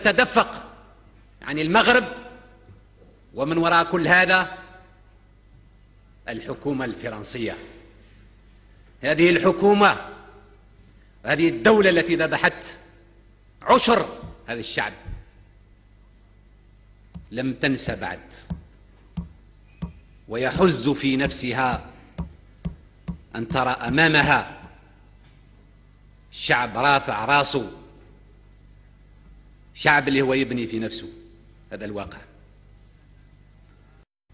تتدفق عن المغرب، ومن وراء كل هذا الحكومة الفرنسية. هذه الحكومة، هذه الدولة التي ذبحت عشر هذا الشعب لم تنسى بعد، ويحز في نفسها أن ترى أمامها شعب رافع راسه، شعب اللي هو يبني في نفسه. هذا الواقع.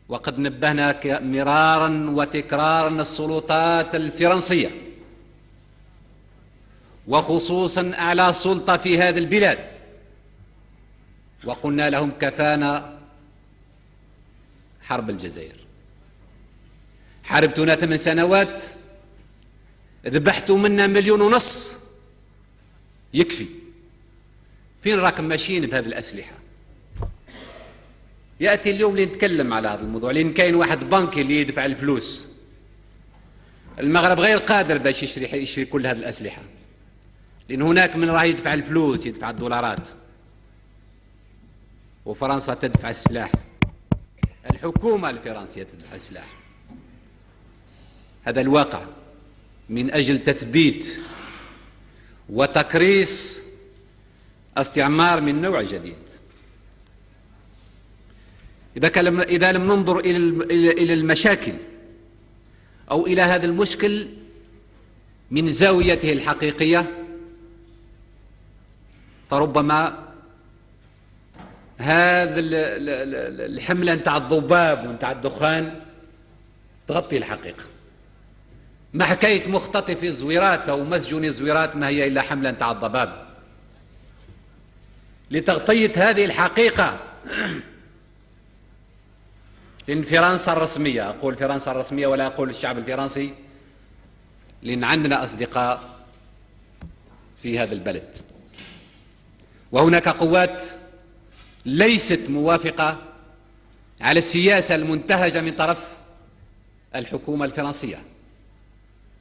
وقد نبهنا مرارا وتكرارا السلطات الفرنسية، وخصوصا أعلى سلطة في هذه البلاد، وقلنا لهم كفانا حرب الجزائر. حاربتونا 8 سنوات، ذبحتوا منا 1.5 مليون، يكفي. فين راكم ماشيين بهذه الأسلحة؟ يأتي اليوم لنتكلم على هذا الموضوع، لأن كاين واحد بنكي اللي يدفع الفلوس. المغرب غير قادر باش يشري كل هذه الأسلحة، لأن هناك من راه يدفع الفلوس، يدفع الدولارات، وفرنسا تدفع السلاح. الحكومة الفرنسية تدفع السلاح. هذا الواقع، من أجل تثبيت وتكريس استعمار من نوع جديد. إذا لم ننظر إلى المشاكل أو إلى هذا المشكل من زاويته الحقيقية، فربما هذا الحملة نتاع الضباب ونتاع الدخان تغطي الحقيقة. ما حكاية مختطف الزويرات أو مسجون الزويرات ما هي إلا حملة نتاع الضباب لتغطية هذه الحقيقة. لأن فرنسا الرسمية، أقول فرنسا الرسمية ولا أقول الشعب الفرنسي، لأن عندنا أصدقاء في هذا البلد، وهناك قوات ليست موافقة على السياسة المنتهجة من طرف الحكومة الفرنسية.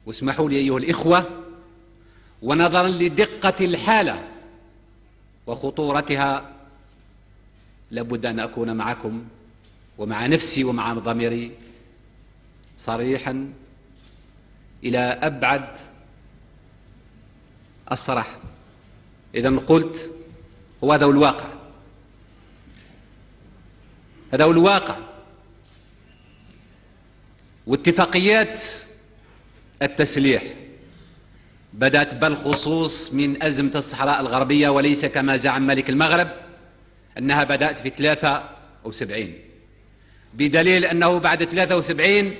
واسمحوا لي أيها الإخوة، ونظرا لدقة الحالة وخطورتها، لابد أن أكون معكم ومع نفسي ومع ضميري صريحا إلى أبعد الصراحة. إذا قلت هو هذا الواقع، هذا هو الواقع. واتفاقيات التسليح بدأت بالخصوص من أزمة الصحراء الغربية، وليس كما زعم ملك المغرب أنها بدأت في 73، بدليل أنه بعد 73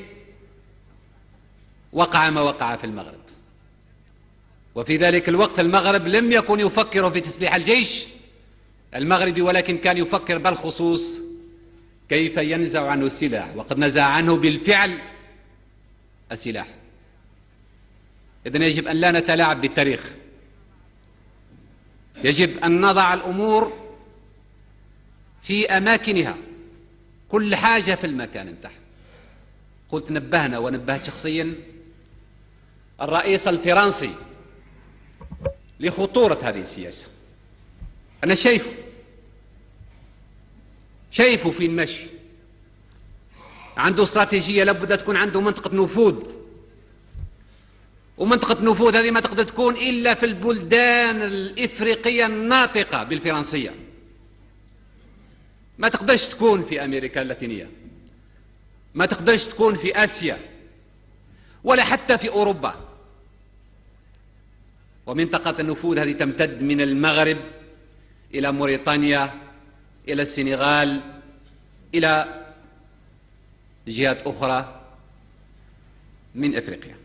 وقع ما وقع في المغرب. وفي ذلك الوقت المغرب لم يكن يفكر في تسليح الجيش المغربي، ولكن كان يفكر بالخصوص كيف ينزع عنه السلاح، وقد نزع عنه بالفعل السلاح. إذن يجب أن لا نتلاعب بالتاريخ، يجب أن نضع الأمور في أماكنها، كل حاجة في المكان انتهى. قلت نبهنا ونبهت شخصيا الرئيس الفرنسي لخطورة هذه السياسة. أنا شايفه في المشي، عنده استراتيجية، لابد تكون عنده منطقة نفوذ، ومنطقة نفوذ هذه ما تقدر تكون إلا في البلدان الإفريقية الناطقة بالفرنسية. ما تقدرش تكون في أمريكا اللاتينية، ما تقدرش تكون في آسيا، ولا حتى في أوروبا. ومنطقة النفوذ هذه تمتد من المغرب إلى موريتانيا، إلى السنغال، إلى جهات أخرى من أفريقيا.